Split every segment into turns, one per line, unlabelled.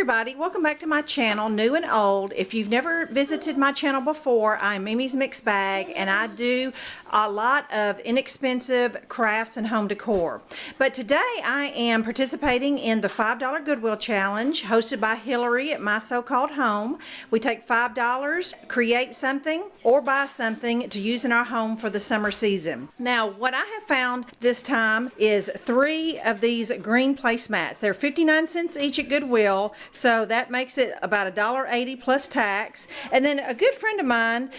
everybody, welcome back to my channel, new and old. If you've never visited my channel before, I'm Mimi's Mixed Bag and I do a lot of inexpensive crafts and home decor. But today I am participating in the $5 Goodwill Challenge hosted by Hillary at My So-Called Home. We take $5, create something or buy something to use in our home for the summer season. Now what I have found this time is 3 of these green placemats. They're 59 cents each at Goodwill, so that makes it about $1.80 plus tax. And then a good friend of mine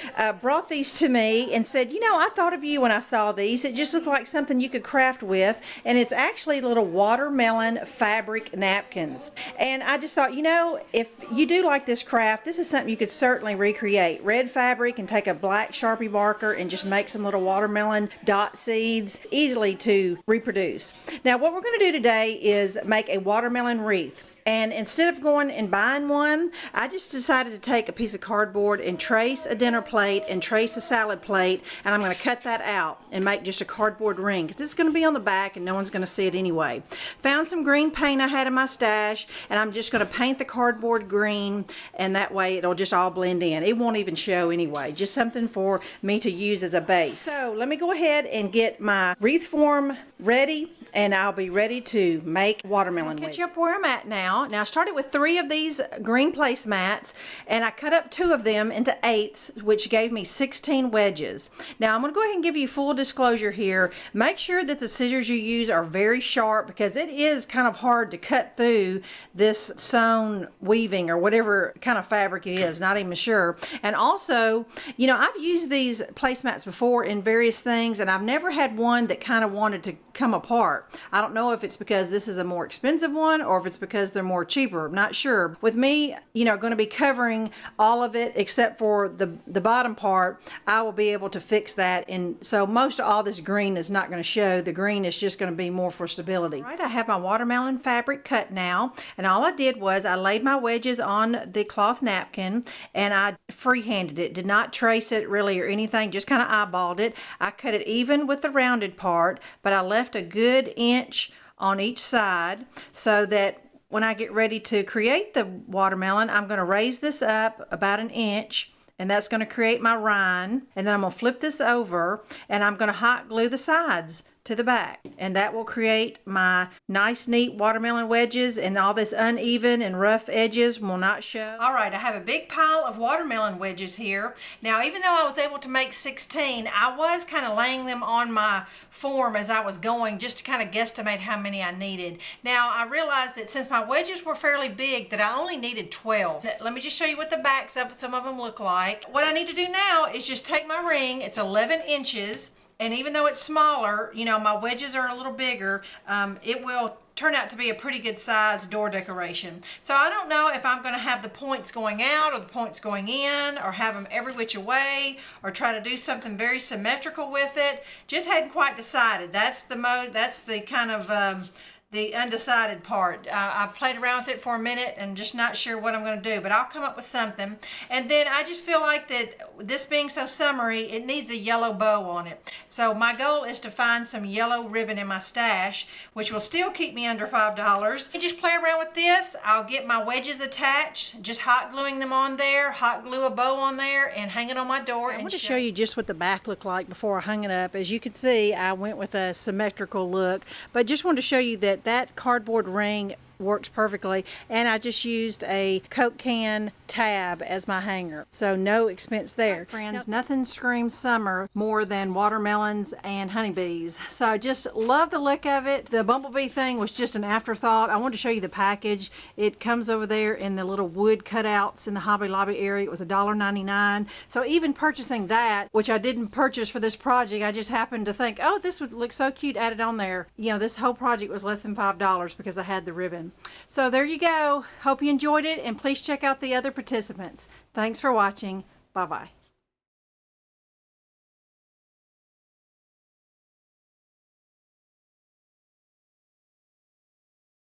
brought these to me and said, you know, I thought of you when I saw these. It just looked like something you could craft with, and it's actually little watermelon fabric napkins. And I just thought, you know, if you do like this craft, this is something you could certainly recreate. Red fabric, and take a black Sharpie marker and just make some little watermelon dot seeds, easily to reproduce. Now what we're going to do today is make a watermelon wreath. And instead of going and buying one, I just decided to take a piece of cardboard and trace a dinner plate and trace a salad plate, and I'm going to cut that out and make just a cardboard ring, because it's going to be on the back and no one's going to see it anyway. Found some green paint I had in my stash, and I'm just going to paint the cardboard green, and that way it'll just all blend in. It won't even show anyway, just something for me to use as a base. So let me go ahead and get my wreath form ready, and I'll be ready to make watermelon. I'll catch you up where I'm at now. Now I started with 3 of these green placemats, and I cut up 2 of them into 8ths, which gave me 16 wedges. Now I'm going to go ahead and give you full disclosure here. Make sure that the scissors you use are very sharp, because it is kind of hard to cut through this sewn weaving or whatever kind of fabric it is, not even sure. And also, you know, I've used these placemats before in various things, and I've never had one that kind of wanted to come apart. I don't know if it's because this is a more expensive one or if it's because they're more cheaper. I'm not sure. With me, you know, going to be covering all of it except for the bottom part, I will be able to fix that. And so most of all this green is not going to show. The green is just going to be more for stability. All right, I have my watermelon fabric cut now, and all I did was I laid my wedges on the cloth napkin and I freehanded it. Did not trace it really or anything, just kind of eyeballed it. I cut it even with the rounded part, but I left a good inch on each side so that when I get ready to create the watermelon, I'm going to raise this up about an inch, and that's going to create my rind. And then I'm going to flip this over and I'm going to hot glue the sides to the back, and that will create my nice neat watermelon wedges, and all this uneven and rough edges will not show. All right, I have a big pile of watermelon wedges here. Now even though I was able to make 16, I was kind of laying them on my form as I was going, just to kind of guesstimate how many I needed. Now I realized that since my wedges were fairly big, that I only needed 12. Let me just show you what the backs of some of them look like. What I need to do now is just take my ring. It's 11 inches. And even though it's smaller, you know, my wedges are a little bigger, it will turn out to be a pretty good size door decoration. So I don't know if I'm going to have the points going out or the points going in, or have them every which way, or try to do something very symmetrical with it. Just hadn't quite decided. That's the kind of the undecided part. I've played around with it for a minute and just not sure what I'm going to do, but I'll come up with something. And then I just feel like that this being so summery, it needs a yellow bow on it. So my goal is to find some yellow ribbon in my stash, which will still keep me under $5. And just play around with this. I'll get my wedges attached, just hot gluing them on there, hot glue a bow on there, and hang it on my door. I want to show you just what the back looked like before I hung it up. As you can see, I went with a symmetrical look, but just wanted to show you that cardboard ring works perfectly, and I just used a Coke can tab as my hanger, so no expense there. Right, friends, nothing screams summer more than watermelons and honeybees, so I just love the look of it. The bumblebee thing was just an afterthought. I wanted to show you the package. It comes over there in the little wood cutouts in the Hobby Lobby area. It was $1.99, so even purchasing that, which I didn't purchase for this project, I just happened to think, oh, this would look so cute added on there. You know, this whole project was less than $5 because I had the ribbon. So there you go. Hope you enjoyed it, and please check out the other participants. Thanks for watching. Bye-bye.